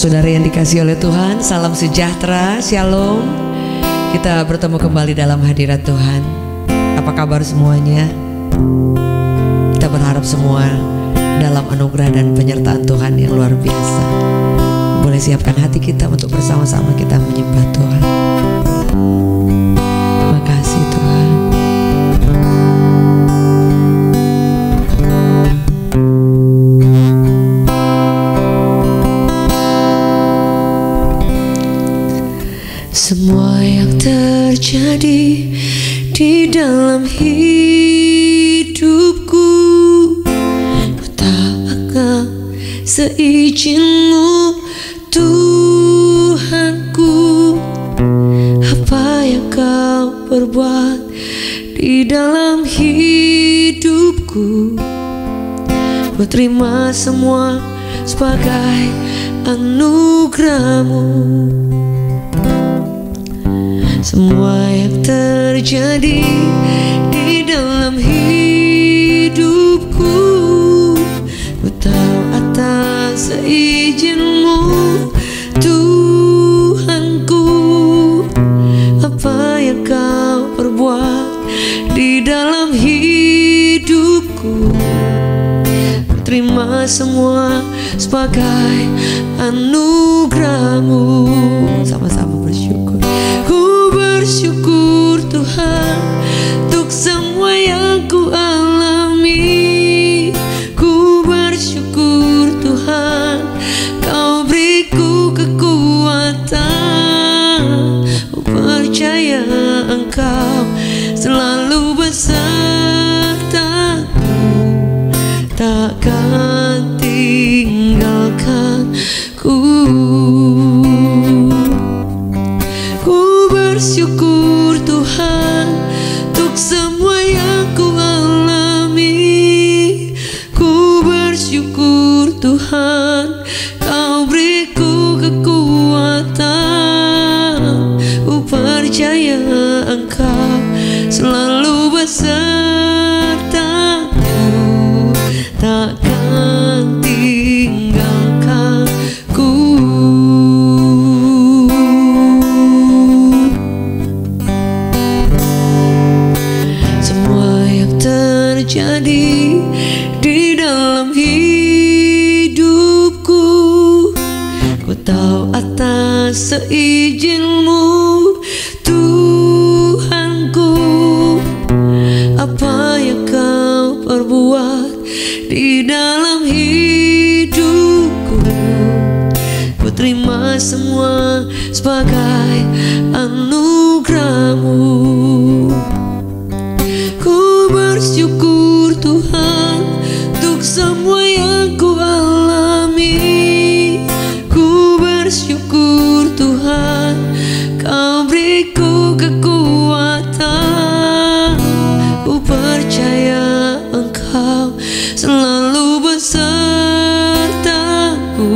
Saudara yang dikasihi oleh Tuhan, salam sejahtera, shalom. Kita bertemu kembali dalam hadirat Tuhan. Apa kabar semuanya? Kita berharap semua dalam anugerah dan penyertaan Tuhan yang luar biasa. Boleh siapkan hati kita untuk bersama-sama kita menyembah Tuhan. Makasih Tuhan. Semua yang terjadi di dalam hidupku, ku tak akan seizin-Mu Tuhanku. Apa yang Kau perbuat di dalam hidupku, ku terima semua sebagai anugerah-Mu. Semua yang terjadi di dalam hidupku, ku tahu atas seizin-Mu Tuhanku. Apa yang Kau perbuat di dalam hidupku, ku terima semua sebagai anugerah-Mu. Sama-sama bersyukur. Bersyukur Tuhan untuk semua yang ku alami. Ku bersyukur Tuhan Kau beriku kekuatan. Ku percaya Engkau selalu besertaku, takkan tinggalkanku. Bersyukur Tuhan untuk semua yang ku alami. Ku bersyukur Tuhan Kau beriku kekuatan. Ku percaya Engkau selalu besertaku, takkan tinggalkanku. Jadi di dalam hidupku, ku tahu atas seizin-Mu Tuhanku. Apa yang Kau perbuat di dalam hidupku, ku terima semua sebagai anugerah-Mu. Ku bersyukur Tuhan untuk semua yang ku alami. Ku bersyukur Tuhan Kau beriku kekuatan. Ku percaya Engkau selalu besertaku,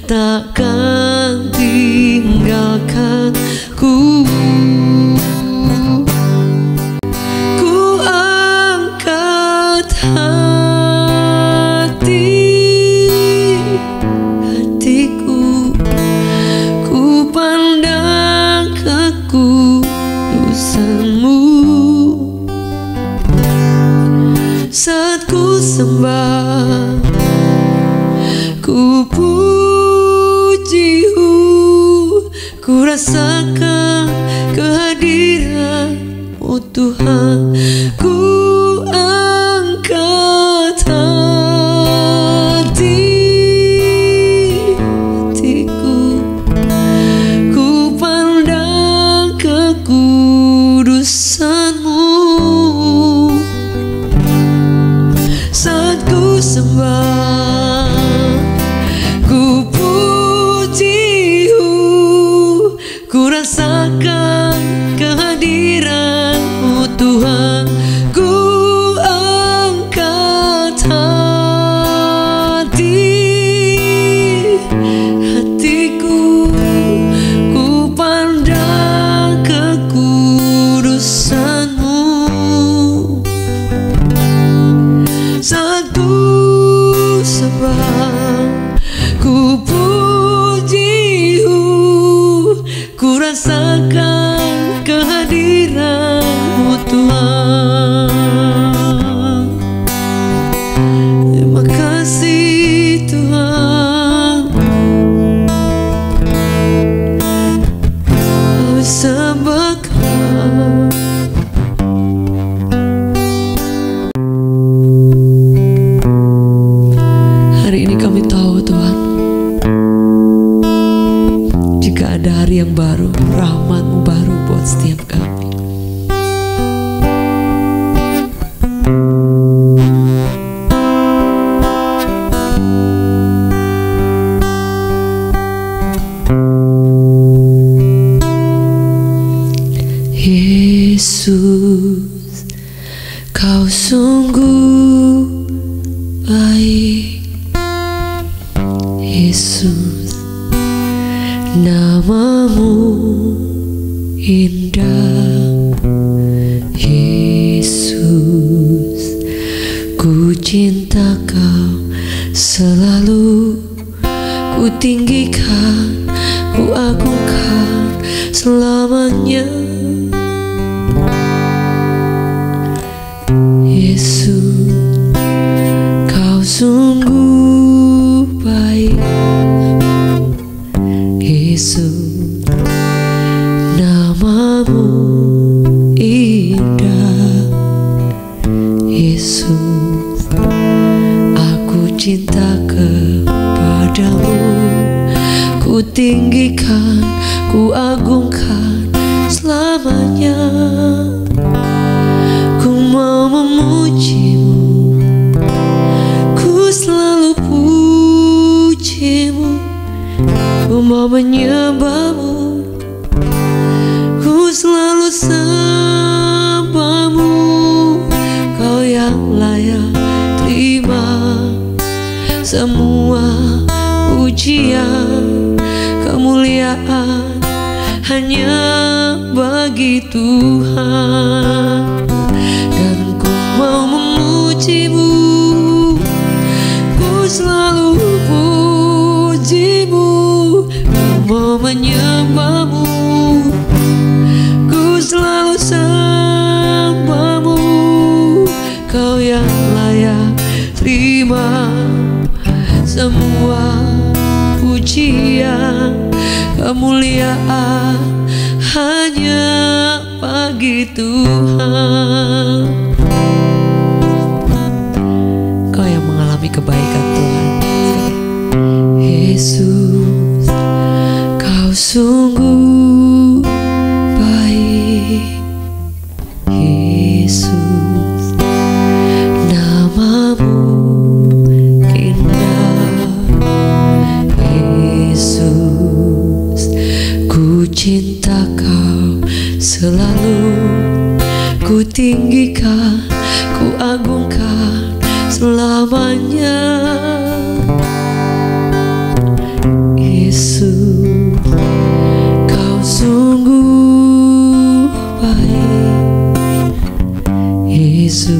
takkan tinggalkanku. Saat ku sembah, ku puji-Mu, ku rasakan kehadiran-Mu Tuhan. Ku angkat hatiku, ku pandang kekudusan-Mu. Saat ku sembah, ku puji-Mu, ku rasakan kehadiran-Mu Tuhan. Ku angkat hatiku, ku pandang kekudusan-Mu. Saat ku sembah, ku puji ku rasakan kehadiran-Mu Tuhan. Terima kasih Tuhan, Kau sembahkan. Hari ini kami tahu Tuhan, jika ada hari yang baru, rahmat-Mu baru buat setiap kami. Yesus, Kau sungguh baik. Yesus, nama-Mu indah. Yesus, ku cinta Kau selalu, ku tinggikan, ku agungkan selamanya. Yesus, Kau sungguh baik. Yesus, nama-Mu indah. Yesus, aku cinta kepadamu, ku tinggikan, ku agungkan selamanya. Ku mau memuji-Mu, ku selalu puji-Mu. Ku mau menyembah-Mu, ku selalu sembah-Mu. Kau yang layak terima semua pujian, kemuliaan hanya bagi Tuhan. Dan ku mau memuji-Mu, ku selalu puji-Mu. Ku mau menyembah-Mu, ku selalu sembah-Mu. Kau yang layak terima semua pujian, kemuliaan hanya bagi Tuhan. Kau yang mengalami kebaikan Tuhan. Yesus, Kau sungguh baik. Yesus, nama-Mu indah. Yesus, ku cinta Kau selalu, ku tinggikan, ku agungkan selamanya. Yesus, Kau sungguh baik. Yesus,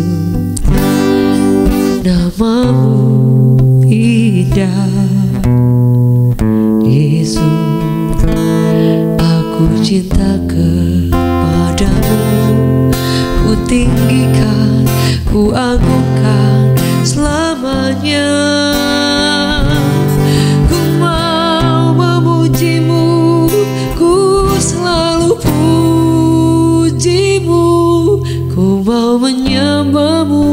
nama-Mu indah. Yesus, aku cinta kepadamu, ku tinggikan, ku agungkan selamanya. Ku mau memuji-Mu, ku selalu puji-Mu. Ku mau menyembah-Mu,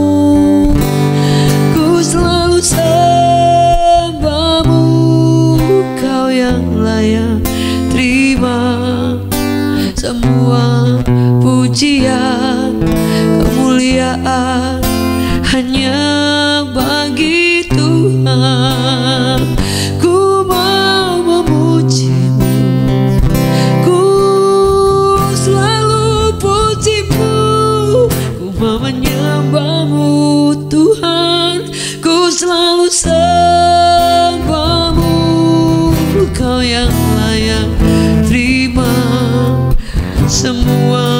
ku selalu sembah-Mu. Kau yang layak terima semua pujian, kemuliaan hanya bagi Tuhan. Ku mau memuji-Mu, ku selalu puji-Mu. Ku mau menyembah-Mu Tuhan, ku selalu sembah-Mu. Kau yang layak terima semua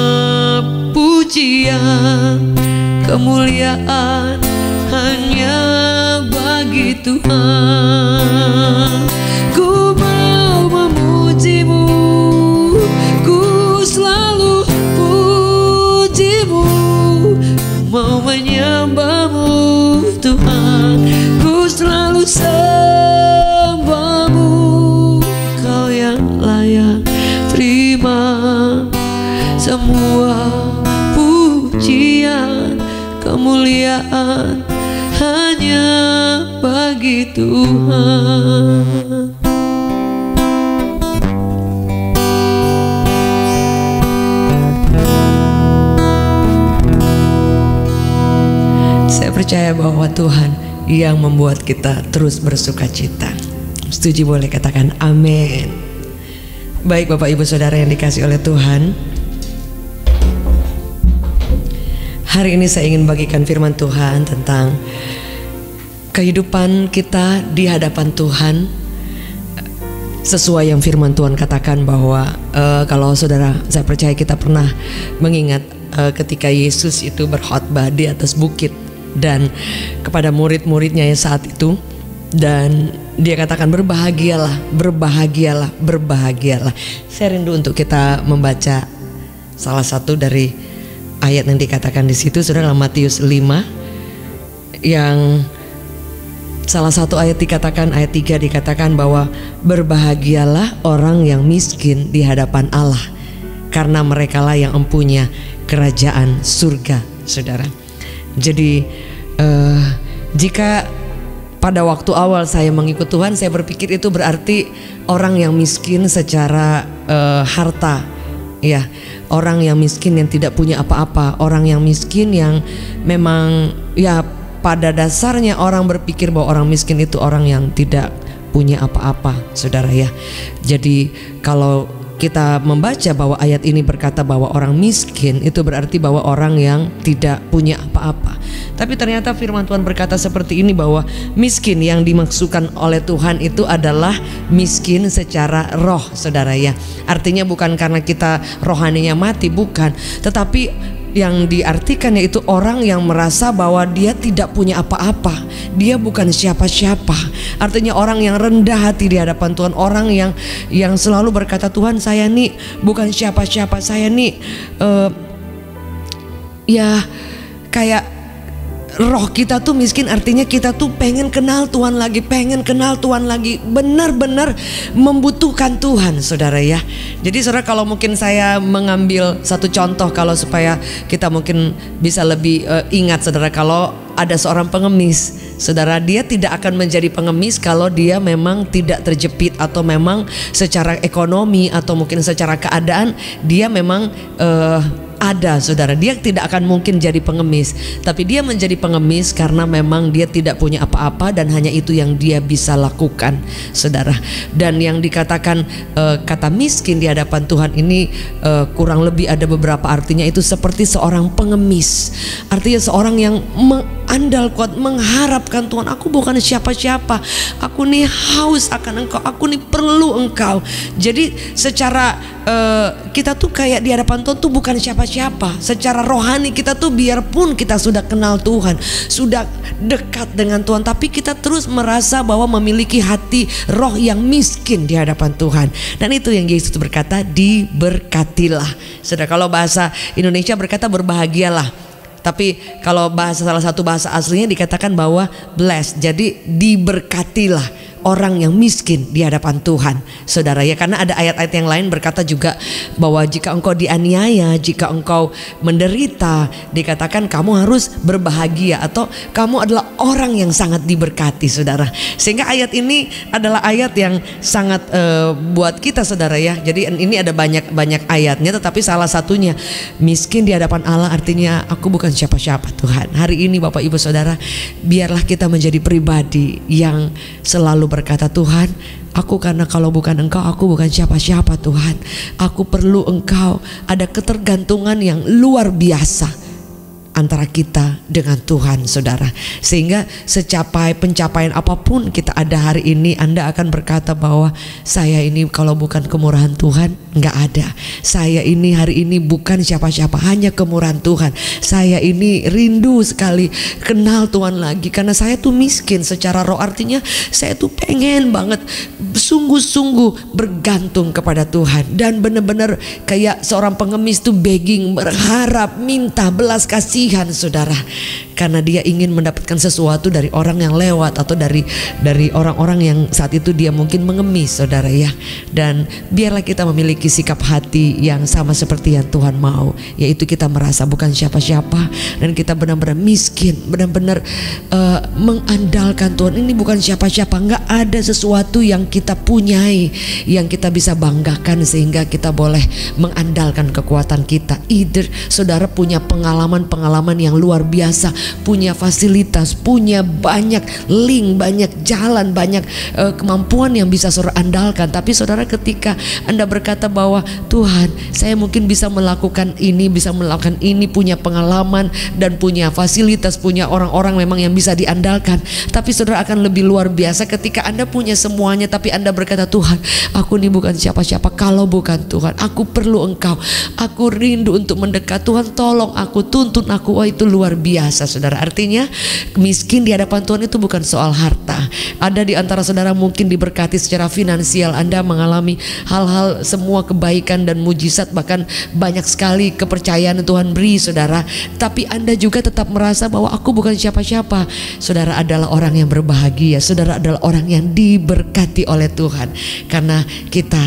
pujian, kemuliaan hanya bagi Tuhan. Ku mau memuji-Mu, terima semua pujian, kemuliaan hanya bagi Tuhan. Saya percaya bahwa Tuhan yang membuat kita terus bersuka cita. Setuju boleh katakan amin. Baik Bapak Ibu Saudara yang dikasih oleh Tuhan, hari ini saya ingin bagikan firman Tuhan tentang kehidupan kita di hadapan Tuhan. Sesuai yang firman Tuhan katakan bahwa kalau saudara, saya percaya kita pernah mengingat ketika Yesus itu berkhotbah di atas bukit dan kepada murid-muridnya yang saat itu, dan dia katakan berbahagialah, berbahagialah, berbahagialah. Saya rindu untuk kita membaca salah satu dari ayat yang dikatakan di situ, saudara, Matius 5, yang salah satu ayat dikatakan, ayat 3 dikatakan bahwa berbahagialah orang yang miskin di hadapan Allah, karena merekalah yang empunya kerajaan surga, saudara. Jadi jika pada waktu awal saya mengikut Tuhan, saya berpikir itu berarti orang yang miskin secara harta, ya, orang yang miskin yang tidak punya apa-apa, orang yang miskin yang memang, ya, pada dasarnya orang berpikir bahwa orang miskin itu orang yang tidak punya apa-apa, saudara, ya. Jadi kalau kita membaca bahwa ayat ini berkata bahwa orang miskin itu berarti bahwa orang yang tidak punya apa-apa. Tapi ternyata firman Tuhan berkata seperti ini, bahwa miskin yang dimaksudkan oleh Tuhan itu adalah miskin secara roh, saudara, ya. Artinya bukan karena kita rohaninya mati, bukan, tetapi yang diartikan yaitu orang yang merasa bahwa dia tidak punya apa-apa, dia bukan siapa-siapa. Artinya orang yang rendah hati di hadapan Tuhan, orang yang selalu berkata, Tuhan, saya nih bukan siapa-siapa, saya nih ya kayak roh kita tuh miskin. Artinya kita tuh pengen kenal Tuhan lagi, pengen kenal Tuhan lagi, benar-benar membutuhkan Tuhan, saudara, ya. Jadi saudara, kalau mungkin saya mengambil satu contoh, kalau supaya kita mungkin bisa lebih ingat, saudara, kalau ada seorang pengemis, saudara, dia tidak akan menjadi pengemis kalau dia memang tidak terjepit, atau memang secara ekonomi atau mungkin secara keadaan dia memang ada, saudara. Dia tidak akan mungkin jadi pengemis, tapi dia menjadi pengemis karena memang dia tidak punya apa-apa dan hanya itu yang dia bisa lakukan, saudara. Dan yang dikatakan kata miskin di hadapan Tuhan ini kurang lebih ada beberapa artinya, itu seperti seorang pengemis. Artinya seorang yang andal kuat, mengharapkan Tuhan, aku bukan siapa-siapa, aku nih haus akan Engkau, aku nih perlu Engkau. Jadi secara kita tuh kayak di hadapan Tuhan tuh bukan siapa-siapa. Secara rohani kita tuh biarpun kita sudah kenal Tuhan, sudah dekat dengan Tuhan, tapi kita terus merasa bahwa memiliki hati roh yang miskin di hadapan Tuhan. Dan itu yang Yesus berkata, diberkatilah. Saudara, kalau bahasa Indonesia berkata berbahagialah, tapi kalau salah satu bahasa aslinya dikatakan bahwa blessed. Jadi diberkatilah orang yang miskin di hadapan Tuhan, saudara, ya. Karena ada ayat-ayat yang lain berkata juga bahwa jika engkau dianiaya, jika engkau menderita, dikatakan kamu harus berbahagia, atau kamu adalah orang yang sangat diberkati, saudara. Sehingga ayat ini adalah ayat yang sangat buat kita, saudara, ya. Jadi ini ada banyak ayatnya, tetapi salah satunya miskin di hadapan Allah artinya aku bukan siapa-siapa, Tuhan. Hari ini Bapak Ibu Saudara, biarlah kita menjadi pribadi yang selalu berkata, Tuhan, aku karena kalau bukan Engkau, aku bukan siapa-siapa, Tuhan. Aku perlu Engkau. Ada ketergantungan yang luar biasa antara kita dengan Tuhan, saudara. Sehingga pencapaian apapun kita ada hari ini, Anda akan berkata bahwa saya ini kalau bukan kemurahan Tuhan nggak ada. Saya ini hari ini bukan siapa-siapa, hanya kemurahan Tuhan. Saya ini rindu sekali kenal Tuhan lagi, karena saya tuh miskin secara roh. Artinya saya tuh pengen banget sungguh-sungguh bergantung kepada Tuhan, dan benar-benar kayak seorang pengemis tuh begging, berharap, minta belas kasihan, saudara. karena dia ingin mendapatkan sesuatu dari orang yang lewat atau dari orang-orang yang saat itu dia mungkin mengemis, saudara ya. Dan biarlah kita memiliki sikap hati yang sama seperti yang Tuhan mau, yaitu kita merasa bukan siapa-siapa dan kita benar-benar miskin, benar-benar mengandalkan Tuhan. Ini bukan siapa-siapa, nggak ada sesuatu yang kita punyai yang kita bisa banggakan sehingga kita boleh mengandalkan kekuatan kita. Either saudara punya pengalaman-pengalaman yang luar biasa, punya fasilitas, punya banyak link, banyak jalan, banyak kemampuan yang bisa saudara andalkan. Tapi saudara, ketika Anda berkata bahwa Tuhan, saya mungkin bisa melakukan ini, punya pengalaman dan punya fasilitas, punya orang-orang memang yang bisa diandalkan. Tapi saudara akan lebih luar biasa ketika Anda punya semuanya tapi Anda berkata, Tuhan, aku ini bukan siapa-siapa kalau bukan Tuhan. Aku perlu Engkau, aku rindu untuk mendekat. Tuhan, tolong aku, tuntun aku. Oh, itu luar biasa saudara. Artinya miskin di hadapan Tuhan itu bukan soal harta. Ada di antara saudara mungkin diberkati secara finansial, Anda mengalami hal-hal, semua kebaikan dan mujizat, bahkan banyak sekali kepercayaan Tuhan beri saudara. Tapi Anda juga tetap merasa bahwa aku bukan siapa-siapa. Saudara adalah orang yang berbahagia, saudara adalah orang yang diberkati oleh Tuhan, karena kita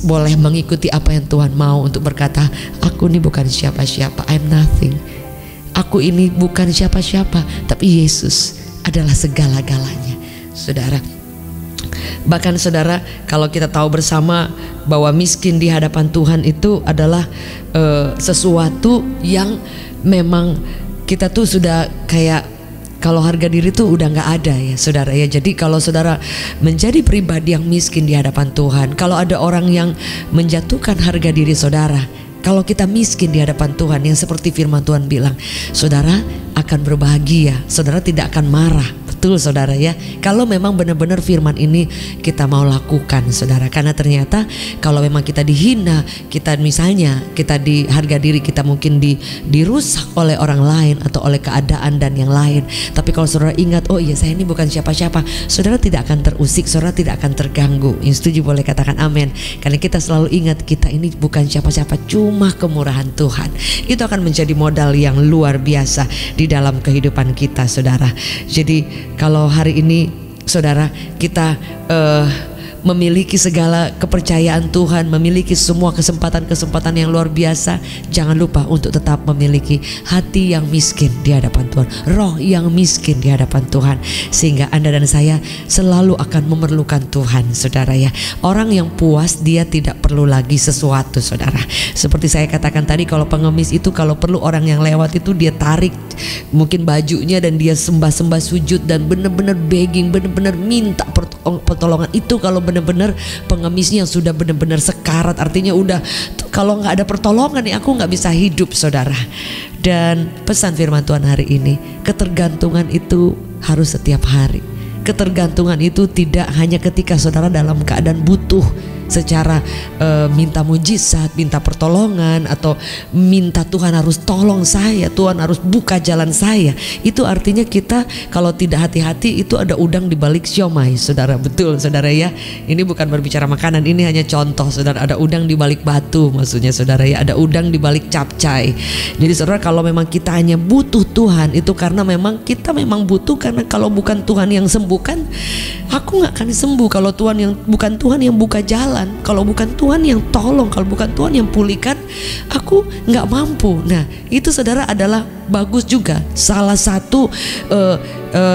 boleh mengikuti apa yang Tuhan mau untuk berkata, aku ini bukan siapa-siapa, I'm nothing. Aku ini bukan siapa-siapa, tapi Yesus adalah segala-galanya. Saudara, bahkan saudara, kalau kita tahu bersama bahwa miskin di hadapan Tuhan itu adalah sesuatu yang memang kita tuh sudah kayak, kalau harga diri tuh udah nggak ada ya saudara ya. Jadi kalau saudara menjadi pribadi yang miskin di hadapan Tuhan, kalau ada orang yang menjatuhkan harga diri saudara, kalau kita miskin di hadapan Tuhan, yang seperti firman Tuhan bilang, saudara akan berbahagia, saudara tidak akan marah. Betul saudara ya, kalau memang benar-benar firman ini kita mau lakukan saudara. Karena ternyata kalau memang kita dihina, kita misalnya kita di harga diri kita mungkin dirusak oleh orang lain atau oleh keadaan dan yang lain. Tapi kalau saudara ingat, oh iya saya ini bukan siapa-siapa, saudara tidak akan terusik, saudara tidak akan terganggu. Yang setuju boleh katakan amin. Karena kita selalu ingat kita ini bukan siapa-siapa, cuma kemurahan Tuhan. Itu akan menjadi modal yang luar biasa di dalam kehidupan kita saudara. Jadi kalau hari ini saudara kita memiliki segala kepercayaan Tuhan, memiliki semua kesempatan-kesempatan yang luar biasa, jangan lupa untuk tetap memiliki hati yang miskin di hadapan Tuhan, roh yang miskin di hadapan Tuhan, sehingga Anda dan saya selalu akan memerlukan Tuhan saudara ya. Orang yang puas dia tidak perlu lagi sesuatu saudara. Seperti saya katakan tadi, kalau pengemis itu kalau perlu orang yang lewat itu dia tarik mungkin bajunya dan dia sembah-sembah sujud dan benar-benar begging, benar-benar minta pertolongan. Itu kalau benar-benar pengemisnya yang sudah benar-benar sekarat, artinya udah kalau nggak ada pertolongan nih aku nggak bisa hidup saudara. Dan pesan firman Tuhan hari ini, ketergantungan itu harus setiap hari. Ketergantungan itu tidak hanya ketika saudara dalam keadaan butuh secara minta mujizat, minta pertolongan, atau minta Tuhan harus tolong saya, Tuhan harus buka jalan saya. Itu artinya kita kalau tidak hati-hati itu ada udang di balik siomay saudara. Betul saudara ya. Ini bukan berbicara makanan, ini hanya contoh saudara. Ada udang di balik batu maksudnya saudara ya. Ada udang di balik capcay. Jadi saudara, kalau memang kita hanya butuh Tuhan, itu karena memang kita memang butuh. Karena kalau bukan Tuhan yang sembuhkan, aku nggak akan sembuh. Kalau Tuhan yang bukan Tuhan yang buka jalan, kalau bukan Tuhan yang tolong, kalau bukan Tuhan yang pulihkan, aku nggak mampu. Nah itu saudara adalah bagus juga, salah satu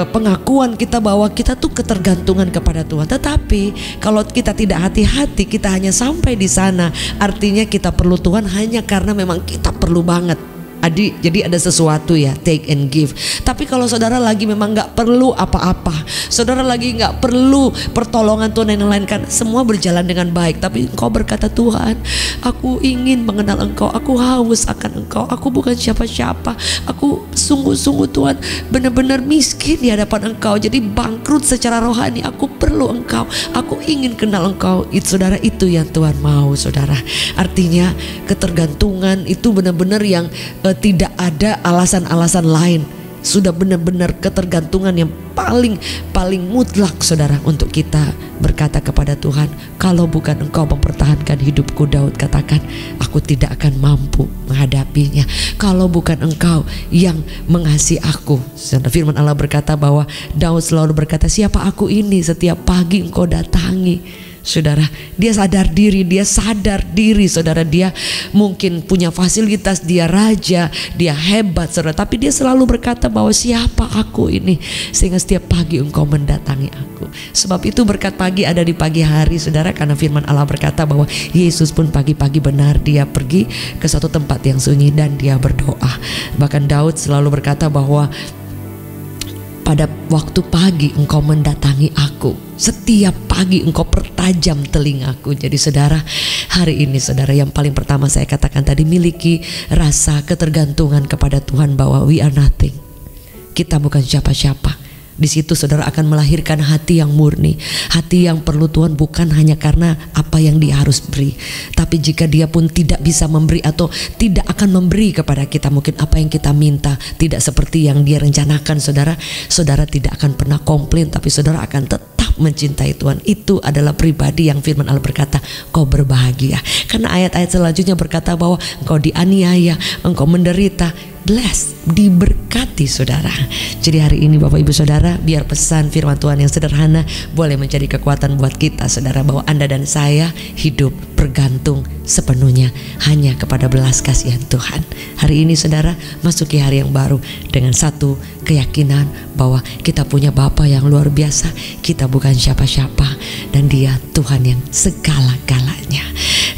pengakuan kita bahwa kita tuh ketergantungan kepada Tuhan. Tetapi kalau kita tidak hati-hati, kita hanya sampai di sana, artinya kita perlu Tuhan hanya karena memang kita perlu banget. Jadi ada sesuatu ya, take and give. Tapi kalau saudara lagi memang nggak perlu apa-apa, saudara lagi nggak perlu pertolongan Tuhan yang lain, kan semua berjalan dengan baik, tapi engkau berkata, Tuhan aku ingin mengenal Engkau, aku haus akan Engkau, aku bukan siapa-siapa, aku sungguh-sungguh Tuhan benar-benar miskin di hadapan Engkau, jadi bangkrut secara rohani, aku perlu Engkau, aku ingin kenal Engkau. Saudara, itu yang Tuhan mau saudara. Artinya ketergantungan itu benar-benar yang tidak ada alasan-alasan lain. sudah benar-benar ketergantungan yang paling mutlak saudara, untuk kita berkata kepada Tuhan, kalau bukan Engkau mempertahankan hidupku, Daud katakan, aku tidak akan mampu menghadapinya. Kalau bukan Engkau yang mengasihi aku. Firman Allah berkata bahwa Daud selalu berkata, siapa aku ini, setiap pagi Engkau datangi. Saudara, dia sadar diri saudara, dia mungkin punya fasilitas, dia raja, dia hebat saudara, tapi dia selalu berkata bahwa siapa aku ini, sehingga setiap pagi Engkau mendatangi aku. Sebab itu berkat pagi ada di pagi hari saudara, karena firman Allah berkata bahwa Yesus pun pagi-pagi benar dia pergi ke suatu tempat yang sunyi dan dia berdoa. Bahkan Daud selalu berkata bahwa pada waktu pagi Engkau mendatangi aku, setiap pagi Engkau pertajam telingaku. Jadi saudara, hari ini saudara, yang paling pertama saya katakan tadi, miliki rasa ketergantungan kepada Tuhan bahwa we are nothing. Kita bukan siapa-siapa. Di situ saudara akan melahirkan hati yang murni, hati yang perlu Tuhan bukan hanya karena apa yang dia harus beri, tapi jika dia pun tidak bisa memberi atau tidak akan memberi kepada kita mungkin apa yang kita minta tidak seperti yang dia rencanakan saudara, saudara tidak akan pernah komplain, tapi saudara akan tetap mencintai Tuhan. Itu adalah pribadi yang firman Allah berkata, kau berbahagia. Karena ayat-ayat selanjutnya berkata bahwa engkau dianiaya, engkau menderita, blessed, diberkati saudara. Jadi hari ini Bapak Ibu Saudara, biar pesan firman Tuhan yang sederhana boleh menjadi kekuatan buat kita saudara, bahwa Anda dan saya hidup bergantung sepenuhnya hanya kepada belas kasihan Tuhan. Hari ini saudara masuki hari yang baru dengan satu keyakinan bahwa kita punya Bapa yang luar biasa, kita bukan siapa-siapa, dan Dia Tuhan yang segala-galanya.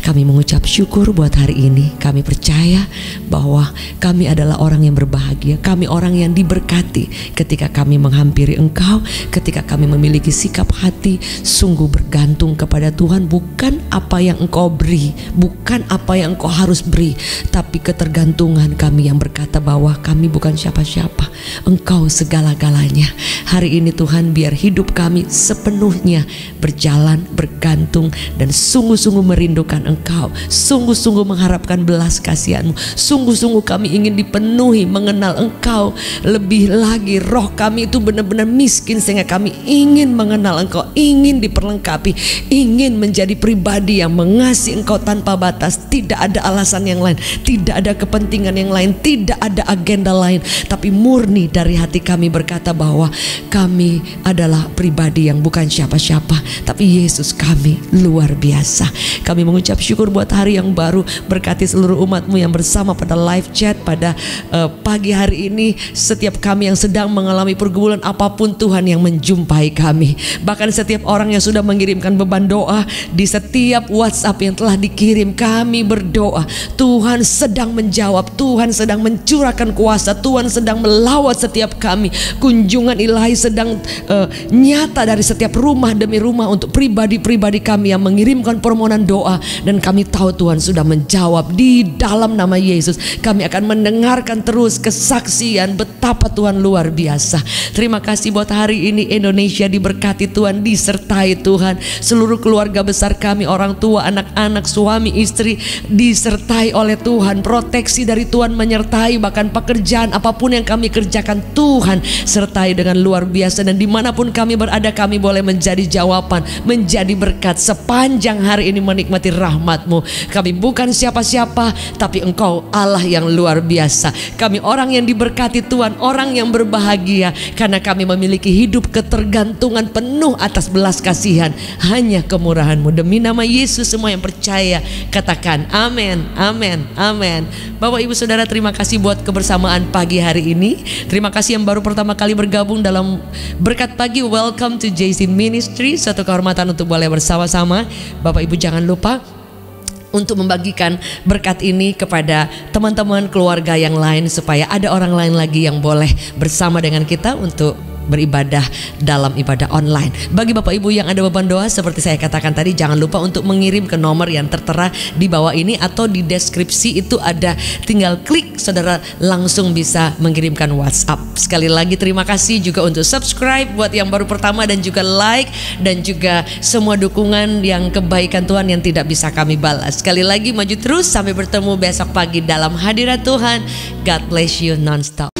Kami mengucap syukur buat hari ini. Kami percaya bahwa kami adalah orang yang berbahagia, kami orang yang diberkati ketika kami menghampiri Engkau, ketika kami memiliki sikap hati sungguh bergantung kepada Tuhan. Bukan apa yang Engkau beri, bukan apa yang Engkau harus beri, tapi ketergantungan kami yang berkata bahwa kami bukan siapa-siapa, Engkau segala-galanya. Hari ini Tuhan, biar hidup kami sepenuhnya berjalan, bergantung, dan sungguh-sungguh merindukan Engkau, sungguh-sungguh mengharapkan belas kasihan-Mu, sungguh-sungguh kami ingin dipenuhi mengenal Engkau lebih lagi. Roh kami itu benar-benar miskin sehingga kami ingin mengenal Engkau, ingin diperlengkapi, ingin menjadi pribadi yang mengasihi Engkau tanpa batas. Tidak ada alasan yang lain, tidak ada kepentingan yang lain, tidak ada agenda lain, tapi murni dari hati kami berkata bahwa kami adalah pribadi yang bukan siapa-siapa, tapi Yesus kami luar biasa. Kami mengucap syukur buat hari yang baru. Berkati seluruh umat-Mu yang bersama pada live chat pada pagi hari ini. Setiap kami yang sedang mengalami pergumulan apapun Tuhan yang menjumpai kami. Bahkan setiap orang yang sudah mengirimkan beban doa di setiap WhatsApp yang telah dikirim, kami berdoa Tuhan sedang menjawab, Tuhan sedang mencurahkan kuasa, Tuhan sedang melawat setiap kami. Kunjungan ilahi sedang nyata dari setiap rumah demi rumah untuk pribadi-pribadi kami yang mengirimkan permohonan doa. Dan kami tahu Tuhan sudah menjawab. Di dalam nama Yesus kami akan mendengarkan terus kesaksian betapa Tuhan luar biasa. Terima kasih buat hari ini. Indonesia diberkati Tuhan, disertai Tuhan. Seluruh keluarga besar kami, orang tua, anak-anak, suami, istri, disertai oleh Tuhan. Proteksi dari Tuhan menyertai. Bahkan pekerjaan apapun yang kami kerjakan, Tuhan sertai dengan luar biasa. Dan dimanapun kami berada, kami boleh menjadi jawaban, menjadi berkat sepanjang hari ini, menikmati rahmat-Mu. Kami bukan siapa-siapa, tapi Engkau Allah yang luar biasa. Kami orang yang diberkati Tuhan, orang yang berbahagia, karena kami memiliki hidup ketergantungan penuh atas belas kasihan, hanya kemurahan-Mu. Demi nama Yesus, semua yang percaya katakan amin, amin, amin. Bapak Ibu Saudara, terima kasih buat kebersamaan pagi hari ini. Terima kasih yang baru pertama kali bergabung dalam Berkat Pagi. Welcome to JC Ministry. Satu kehormatan untuk boleh bersama-sama. Bapak Ibu jangan lupa untuk membagikan berkat ini kepada teman-teman keluarga yang lain, supaya ada orang lain lagi yang boleh bersama dengan kita untuk beribadah dalam ibadah online. Bagi Bapak Ibu yang ada beban doa seperti saya katakan tadi, jangan lupa untuk mengirim ke nomor yang tertera di bawah ini atau di deskripsi itu ada, tinggal klik, saudara langsung bisa mengirimkan WhatsApp. Sekali lagi terima kasih juga untuk subscribe buat yang baru pertama, dan juga like, dan juga semua dukungan yang kebaikan Tuhan yang tidak bisa kami balas. Sekali lagi maju terus, sampai bertemu besok pagi dalam hadirat Tuhan. God bless you nonstop.